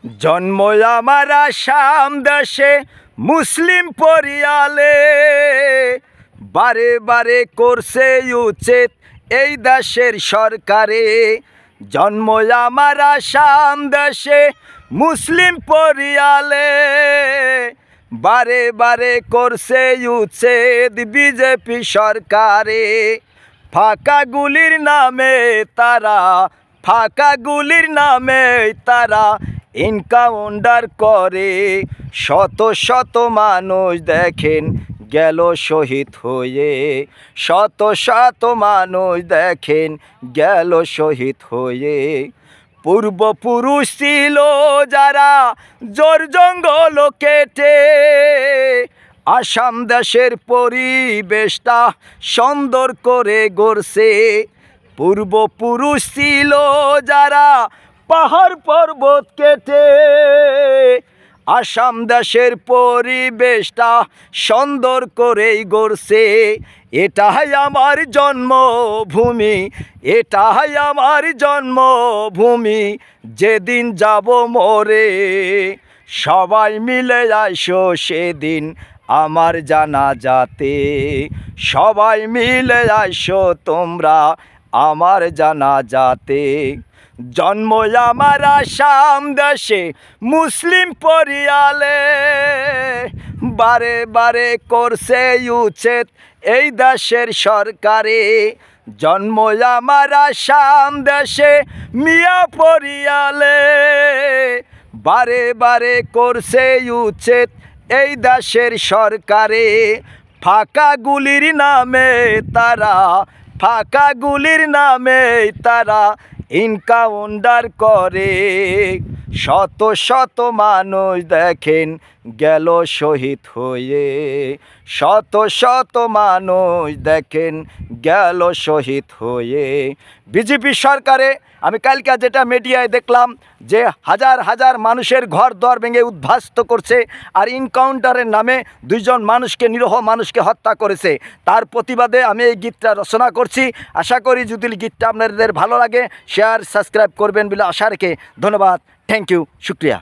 জন্ম আমার আসাম দেশে মুসলিম পরিয়ালে, বারে বারে করছে উচিত এই দেশের সরকারে। জন্ম আমার আসাম দেশে মুসলিম পরিয়ালে, বারে বারে করছে উচিত বিজেপি সরকারে। ফাঁকা গুলির নামে তারা, ফাঁকা গুলির নামে তারা এনকাউন্টার করে। শত শত মানুষ দেখেন গেল শহীদ হয়ে, শত শত মানুষ দেখেন গেল শহীদ হয়ে। পূর্বপুরুষ ছিল যারা জোর জঙ্গল কেটে, আসাম দেশের পরিবেশটা সুন্দর করে গড়ছে। পূর্বপুরুষ ছিল যারা পাহাড় পর্বত কেটে, আসাম দেশের পরিবেশটা সুন্দর করেই গড়ছে। এটাই আমার জন্মভূমি, এটাই আমার জন্মভূমি, যেদিন যাব মরে সবাই মিলে আইসো সেদিন আমার জানাজাতে। সবাই মিলে আইসো তোমরা আমার জানাজাতে। জন্ম আমার আসাম দেশে মুসলিম পরিয়ালে, বারে বারে করছে উচিত এই দেশের সরকারে। জন্ম আমার আসাম দেশে মিয়া পরিয়ালে, বারে বারে করছে উচিত এই দেশের সরকারে। ফাঁকা গুলির নামে তারা, ফাঁকা গুলির নামে তারা এনকাউন্টার করে। শত শত মানুষ দেখেন গেল শহীদ হয়ে, শত শত মানুষ দেখেন গেল শহীদ হয়ে। বিজেপি সরকারে আমি কালকে যেটা মিডিয়ায় দেখলাম যে হাজার হাজার মানুষের ঘর দর ভেঙে উদ্বাস্ত করছে, আর এনকাউন্টারের নামে দুইজন মানুষকে, নিরীহ মানুষকে হত্যা করেছে। তার প্রতিবাদে আমি এই গীতটা রচনা করছি। আশা করি যদি গীতটা আপনাদের ভালো লাগে শেয়ার সাবস্ক্রাইব করবেন বলে আশা রেখে ধন্যবাদ। থ্যাংক ইউ, শুক্রিয়া।